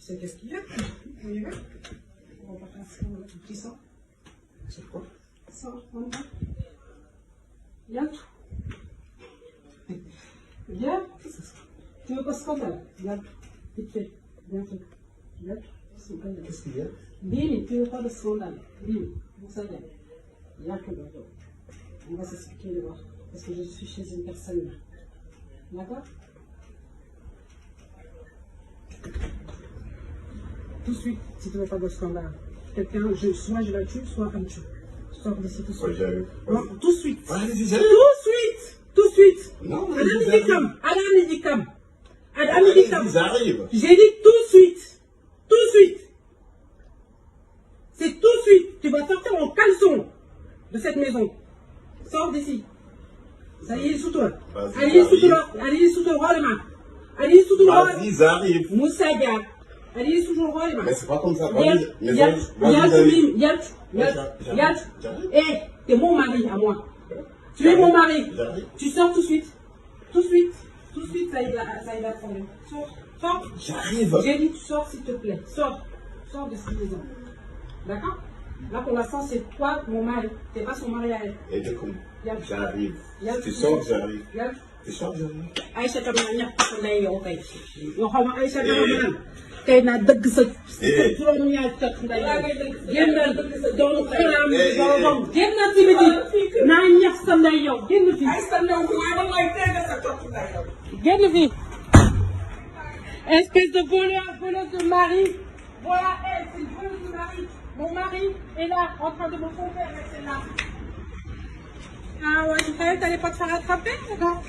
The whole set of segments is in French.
sais qu'est-ce qu'il y a? On y va? On va faire ça, un petit sang. C'est quoi? Ça, on y va. Il y a tout. Viens. Tu veux pas scandale? Viens. Vite fait. Viens fait. Viens. Qu'est-ce qu'il y a? Dis, tu veux pas de scandale? Dis, vous savez. Il n'y a que le dos. On va s'expliquer le voir. Parce que je suis chez une personne. D'accord? Tout de suite, si tu veux pas de scandale. Quelqu'un, soit je la tue, soit elle me tue. Sors d'ici tout de suite. j'arrive. Non, tout de suite. Allez-y, Tout de suite. Tout de suite. Non, j'arrive. J'ai dit tout de suite. Tout de suite. C'est tout de suite. Tu vas sortir en caleçon de cette maison. Sors d'ici. Ça y est, sous toi. Allez, sous toi. Allez, sous toi, le main. Allez, sous toi. Vas-y, j'arrive. Moussaïa. Allez, sous toi, le main. Mais c'est pas comme ça. Eh, t'es mon mari à moi. Tu es mon mari. Tu sors tout de suite. Tout de suite. Tout de suite, ça y va problème. Sors. Sors. J'arrive. J'ai dit, tu sors s'il te plaît. Sors. Sors de cette maison. D'accord? Là, pour l'instant, c'est toi, mon mari. T'es pas son mari à elle. Et du coup, j'arrive. Y'a- Tu sors, j'arrive. Y'a- Tu sors, j'arrive. Aïcha tam na ñak ko lay yow kay yo xawma Aïcha dama man kay na dëgg sa juróom ñaar tat nday gennal doon xelam doom gennal ci biti na ñax sa nday yow genn fi Aïcha ndaw ko ay man lay tégg sa tot nday yow genn fi espèce de voleuse de mari. Voilà elle, c'est une voleuse de mari. Mon mari est là en train de me tromper avec celle-là. Ah ouais, tu savais que t'allais pas te faire attraper, d'accord?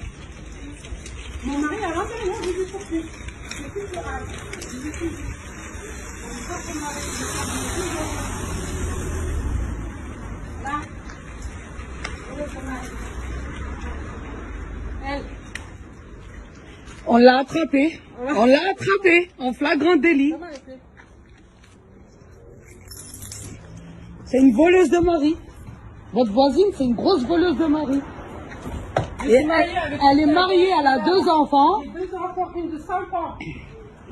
Mon mari à l'intérieur, je lui poursuis. Je suis plus rare. Je suis plus. Là. Elle. On l'a attrapé. On l'a attrapé en flagrant délit. C'est une voleuse de mari. Votre voisine, c'est une grosse voleuse de mari. Et elle est mariée, elle a 2 enfants. J'ai 2 enfants, une de 5 ans.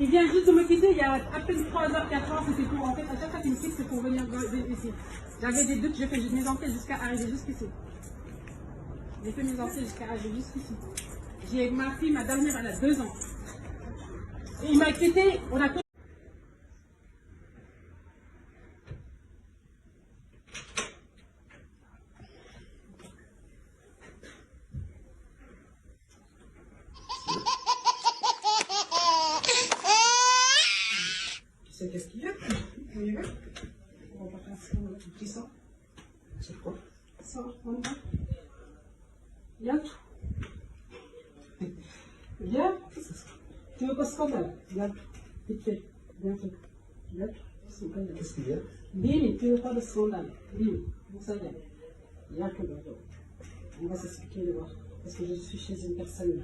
Il vient juste de me quitter il y a à peine 3 heures, 4 heures, c'est tout. En fait, à chaque fois qu'il me quitte, c'est pour venir ici. J'avais des doutes, j'ai fait mes enquêtes jusqu'à arriver jusqu'ici. J'ai fait mes enquêtes jusqu'à arriver jusqu'ici. J'ai ma fille, ma dernière, elle a 2 ans. Et il m'a quitté, on a... Tu sais qu'est-ce qu'il y a? On y va? On va faire ça, un petit sang. C'est quoi? Ça, on y va. Il y a tout. Viens. Tu veux pas scandale? Viens. Vite fait. Viens fait. Viens. Qu'est-ce qu'il y a? Dis, tu veux pas de scandale? Dis, vous savez. Il n'y a que le dos. On va s'expliquer le voir. Parce que je suis chez une personne.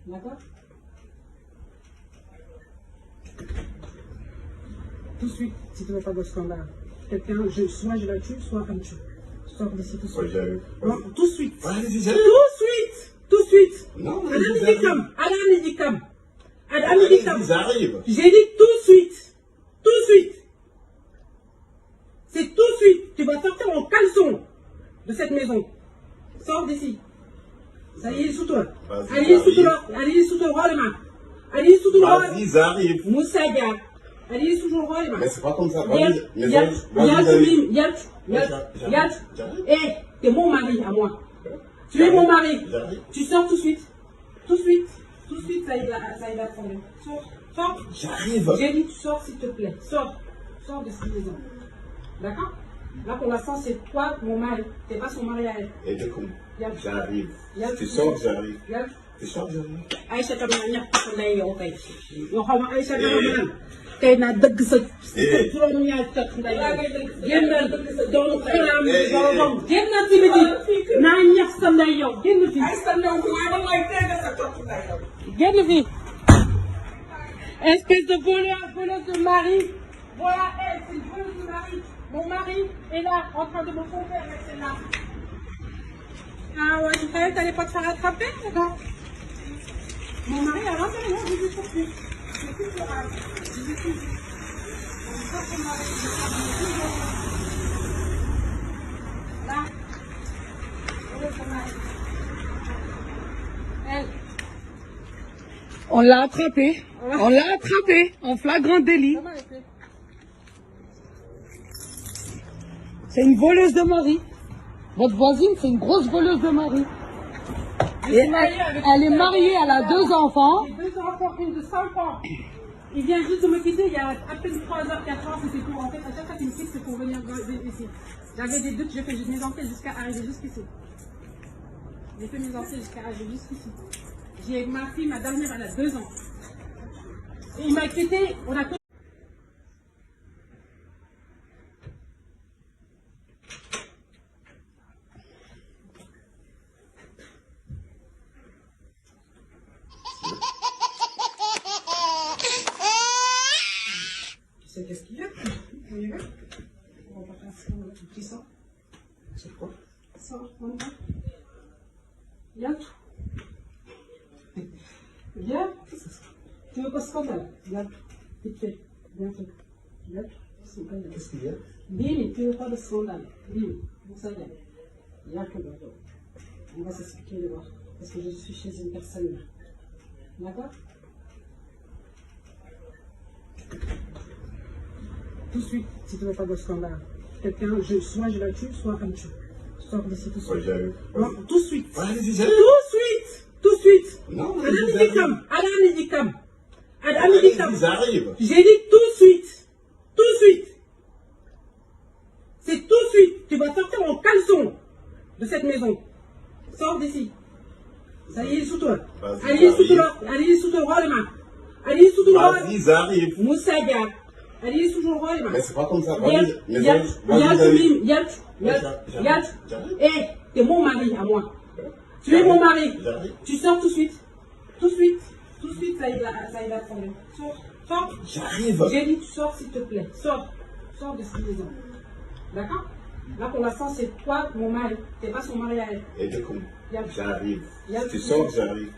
D'accord? Tout de suite, si tu veux pas de scandale. Quelqu'un, soit je la tue, soit elle me tue. Sors d'ici tout de suite. J'arrive. Non, tout de suite. Allez-y, Tout de suite. Tout de suite. Non, j'arrive. J'ai dit tout de suite. Tout de suite. C'est tout de suite. Tu vas sortir en caleçon de cette maison. Sors d'ici. Ça y est, sous toi. Allez, sous toi. Allez, sous toi, le main. Allez, sous toi. Vas-y, j'arrive. Moussaïa. Allez, sous toi, le main. Mais c'est pas comme ça. Eh, t'es mon mari à moi. Tu es mon mari. Tu sors tout de suite. Tout de suite. Tout de suite, ça y va problème. Sors. Sors. J'arrive. J'ai dit, tu sors s'il te plaît. Sors. Sors de cette maison. D'accord? Là, pour l'instant, c'est toi, mon mari. T'es pas son mari à elle. Et du coup, j'arrive. Y'a- Tu sors, j'arrive. Y'a- Tu sors, j'arrive. Aïcha tam na ñak ko lay yow kay yo xawma Aïcha dama man kay na dëgg sa juróom ñaar tat nday gennal doon xelam doom gennal ci biti na ñax sa nday yow genn fi Aïcha ndaw ko ay man lay tégg sa tot nday yow genn fi espèce de voleuse de mari. Voilà elle, c'est une voleuse de mari. Mon mari est là en train de me tromper avec celle-là. Ah ouais, tu savais que t'allais pas te faire attraper, d'accord? Mon mari à l'intérieur, je lui poursuis. Je suis plus rare. Je suis plus On l'a attrapé. On l'a attrapé en flagrant délit. C'est une voleuse de mari. Votre voisine, c'est une grosse voleuse de mari. Et elle est mariée, elle a 2 enfants. J'ai 2 enfants, une de 5 ans. Il vient juste de me quitter il y a à peine 3 heures, 4 heures, c'était pour. En fait, à chaque fois qu'il me fixe, c'est pour venir ici. J'avais des doutes, j'ai fait mes enquêtes jusqu'à arriver jusqu'ici. J'ai fait mes enquêtes jusqu'à arriver jusqu'ici. J'ai ma fille, ma dernière, elle a 2 ans. Et il m'a quitté, on a. Tu sais qu'est-ce qu'il y a? On y va? On va pas faire tout petit sang. C'est quoi? Ça, on y va. Il y a tout. Viens. Tu veux pas scandale? Viens. Vite fait. Viens. Viens. Qu'est-ce qu'il y a? Dis, tu veux pas de scandale. Dis, vous savez. Il y a que d'abord. On va s'expliquer le voir. Parce que je suis chez une personne. D'accord? Tout de suite, si tu ne veux pas de scandale. Quelqu'un, soit je la tue, soit elle me tue. Sors d'ici tout de suite. Non, tout de suite. Tout de suite. Tout de suite. Non, Ils arrivent. J'ai dit tout de suite. Tout de suite. C'est tout de suite. Tu vas sortir en caleçon de cette maison. Sors d'ici. Ça y est, sous toi. Allez, sous toi, roi le main. Allez, sous toi. Vas-y, ils arrivent. Moussaga. Allez, sous toi, les mains. Mais c'est pas comme ça. Eh, t'es mon mari à moi. Tu es mon mari. Tu sors tout de suite. Tout de suite. Tout de suite, ça y va problème. Sors. J'arrive. J'ai dit, tu sors s'il te plaît. Sors de cette maison. D'accord? Là, pour l'instant, c'est toi, mon mari. T'es pas son mari à elle. Et du coup, j'arrive. Tu sors, j'arrive.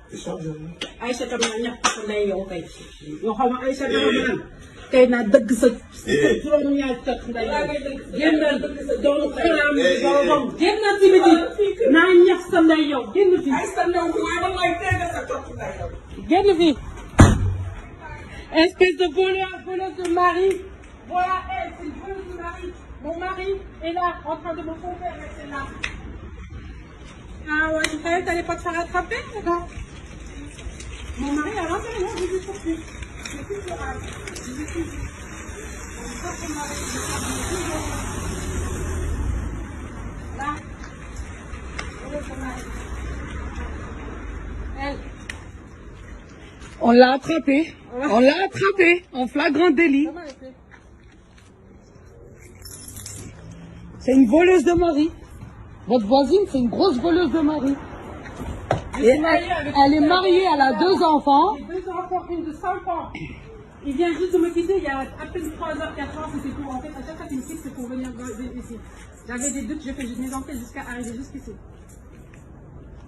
Tu sors, j'arrive. Aïcha Kamana, lay yow kay. Yoo xam ne Aïcha Kamana kay naa dëgg sa juróom-ñaar cot nday génnal doon xiraam doom génnal ci biti naa ñax sa nday yow génn fi génn fi espèce de voleuse de mari. Voilà elle, c'est une voleuse de mari. Mon mari est là en train de me tromper avec celle-là. Ah ouais, tu croyais que t'allais pas te faire attraper, d'accord? Mon mari à l'intérieur, je lui poursuis. Je suis toujours là. Je suis toujours. Là. Elle. On l'a attrapé. On l'a attrapé en flagrant délit. C'est une voleuse de mari. Votre voisine, c'est une grosse voleuse de mari. Et elle est mariée, elle a 2 enfants. J'ai 2 enfants, une de 5 ans. Il vient juste de me quitter il y a à peine 3 heures, 4 heures, c'était pour. En fait, à chaque fois qu'il me fixe, c'est pour venir ici. J'avais des doutes, j'ai fait mes enquêtes jusqu'à arriver jusqu'ici.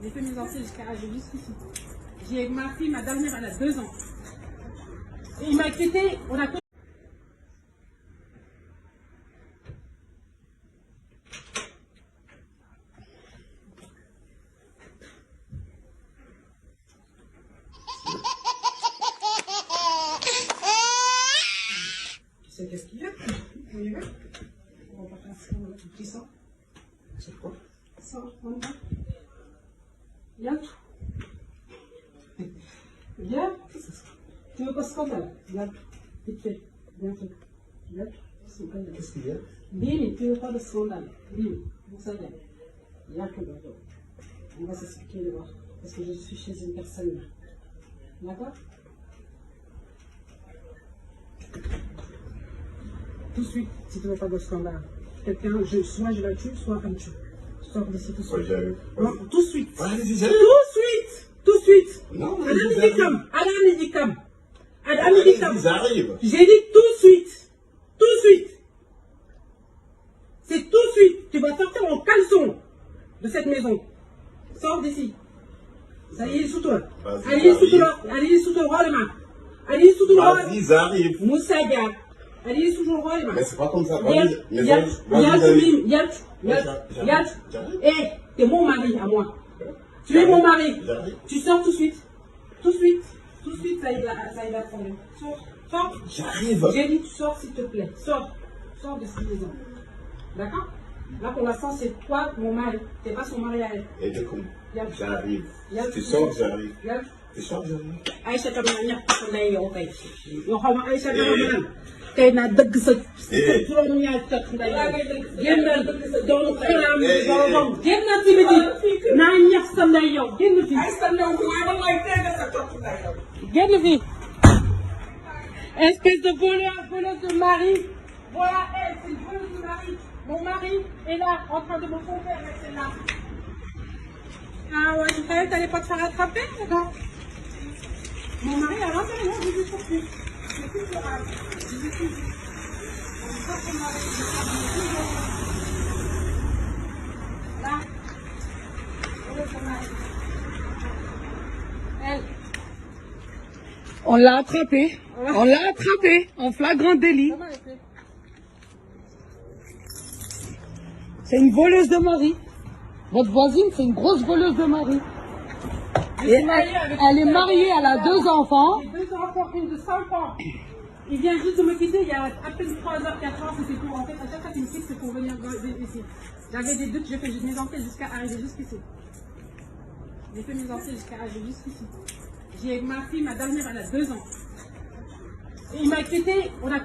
J'ai fait mes enquêtes jusqu'à arriver jusqu'ici. J'ai ma fille, ma dernière, elle a 2 ans. Et il m'a quitté, on a. Tu sais qu'est-ce qu'il y a? On y va? On va pas faire tout petit sang. C'est quoi? Ça, on y va. Il y a tout. Viens. Tu veux pas scandale? Viens. Vite fait. Viens. Viens. Qu'est-ce qu'il y a? Dis, tu veux pas de scandale. Dis, vous savez. Il y a que d'abord. On va s'expliquer le voir. Parce que je suis chez une personne. D'accord? Tout de suite, si tu ne veux pas de scandale. Quelqu'un, soit je la tue, soit elle me tue. Sors d'ici tout de suite. Non, tout de suite. Tout de suite. Tout de suite. Non, ils arrivent. J'ai dit tout de suite. Tout de suite. C'est tout de suite. Tu vas sortir en caleçon de cette maison. Sors d'ici. Ça y est, sous toi. Allez, sous toi, roi le main. Allez, sous toi. Vas-y, ils arrivent. Moussaga. Allez, sous toi, roi le main. Mais c'est pas comme ça. Eh, t'es mon mari à moi. Tu es mon mari. Tu sors tout de suite. Tout de suite. Tout de suite, ça y va problème. Sors. Sors. J'arrive. J'ai dit, tu sors s'il te plaît. Sors. Sors de cette maison. D'accord? Là, pour l'instant, c'est toi, mon mari. T'es pas son mari à elle. Et du coup, Y'a- j'arrive. Y'a- Tu sens que j'arrive. Y'a- Tu sens que j'arrive. Aïcha tam na ñàkk sa ndey yow tey yoo xam ne Aïcha dama naan tey naa dëgg sa juróom-ñaar cot ndey génnal doomu xiraam doomam génnal ci biti naa ñax sa ndey yow génn fi génn fi espèce de voleuse de mari. Voilà elle, c'est une voleuse de mari. Mon mari est là en train de me tromper avec celle-là. Ah ouais, je savais que t'allais pas te faire attraper, d'accord? Mon mari a l'intérieur, je lui poursuis. Je suis plus rare. Je lui suis. Là. Elle. On l'a attrapée. On l'a attrapée en flagrant délit. C'est une voleuse de mari. Votre voisine, c'est une grosse voleuse de mari. Et elle est mariée, elle a 2 enfants. J'ai 2 enfants, une de 5 ans. Il vient juste de me quitter il y a à peine 3 heures, 4 heures, c'était tout. En fait, à chaque fois qu'il me quitte, c'est pour venir ici. J'avais des doutes, j'ai fait mes enquêtes jusqu'à arriver jusqu'ici. J'ai fait mes enquêtes jusqu'à arriver jusqu'ici. J'ai ma fille, ma dernière, elle a 2 ans. Et il m'a quitté, on a...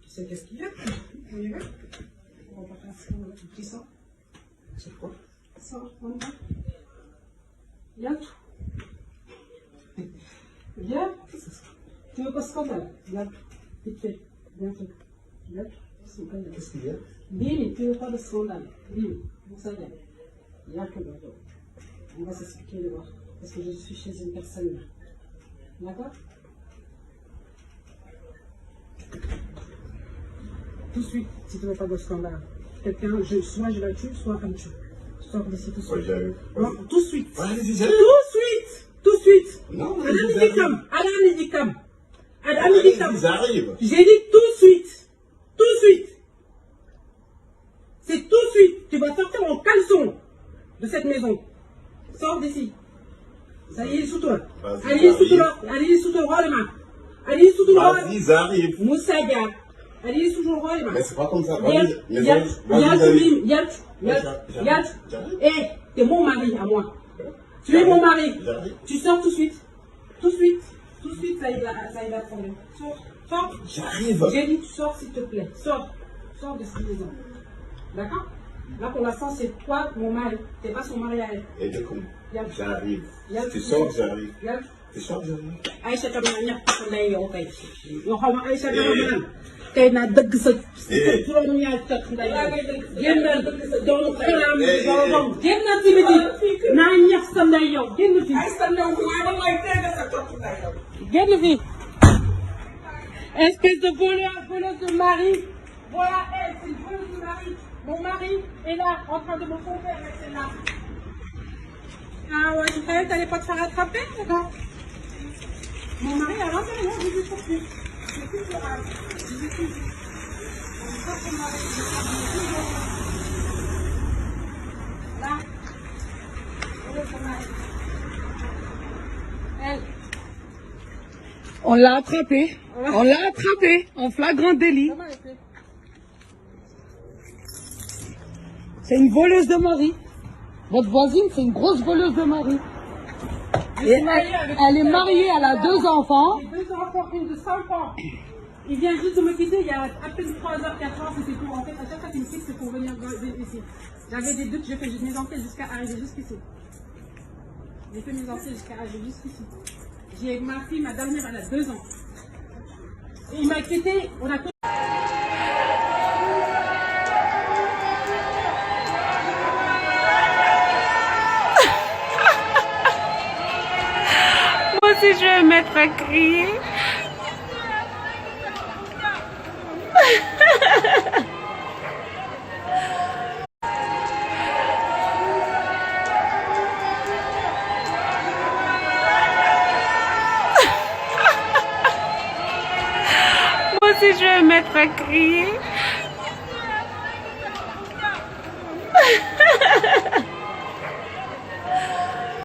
Tu sais qu'est-ce qu'il y a? On y va? On va faire ça, un petit sang. C'est quoi? Ça, on y va. Il y a tout. Viens. Tu veux pas scandale? Viens. Vite fait. Viens fait. Viens. Qu'est-ce qu'il y a? Dis, tu veux pas de scandale. Dis, vous savez. Il y a que le dos. On va s'expliquer le voir. Parce que je suis chez une personne. D'accord? Tout de suite, si tu veux pas de scandale. Quelqu'un, soit je la tue, soit elle me tue. Sors d'ici tout de Ouais, suite. j'arrive. Non, tout de suite. Ouais, allez-y, Tout j'arrive. de suite. Tout de suite. Non, Allez, allez-y, Midikam. Allez, Midikam. Allez, Midikam. J'arrive. J'ai dit tout de suite. Tout de suite. C'est tout de suite. Tu vas sortir en caleçon de cette maison. Sors d'ici. Ça y est, sous toi. Vas-y, Allez, sous j'arrive. toi. Allez, sous toi, roi main. Allez, sous toi. Vas-y, j'arrive. Moussa Dia. Allez, sous toi, roi main. Mais c'est pas comme ça. Y'a, Vas-y, y'a, j'arrive. y'a, hé, t'es mon mari à moi. Tu es mon mari. J'arrive. Tu sors tout de suite. Tout de suite. Tout de suite, ça y va problème. Sors. Sors. J'arrive. J'ai dit, tu sors s'il te plaît. Sors. Sors de cette maison. D'accord? Là, pour l'instant, c'est toi, mon mari. T'es pas son mari à elle. Et du coup, Y'a- j'arrive. Y'a- Tu sens que j'arrive. Y'a- Tu sens que j'arrive. Aïcha tam na ñàkk sa ndey yow tey yoo xam ne Aïcha dama naan tey naa dëgg sa juróom-ñaar cot ndey génnal doomu xiraam doomam génnal ci biti naa ñax sa ndey yow génn fi génn fi espèce de voleuse de mari. Voilà elle, c'est une voleuse de mari. Mon mari est là en train de me tromper avec celle-là. Ah ouais, je savais que t'allais pas te faire attraper, d'accord? Mon mari a l'intérieur, je lui poursuis. Je suis plus rare. Je lui suis. Là. Elle. On l'a attrapée. On l'a attrapée en flagrant délit. C'est une voleuse de mari. Votre voisine, c'est une grosse voleuse de mari. Et elle est mariée, elle a 2 enfants. J'ai 2 enfants, une de 5 ans. Il vient juste de me quitter il y a à peine 3 heures, 4 heures, c'était tout. En fait, à chaque fois qu'il me quitte, c'est pour venir ici. J'avais des doutes, j'ai fait mes enquêtes jusqu'à arriver jusqu'ici. J'ai fait mes enquêtes jusqu'à arriver jusqu'ici. J'ai ma fille, ma dernière, elle a 2 ans. Et il m'a quitté, on a... Moi aussi, je vais me mettre à crier. si je vais me mettre à crier.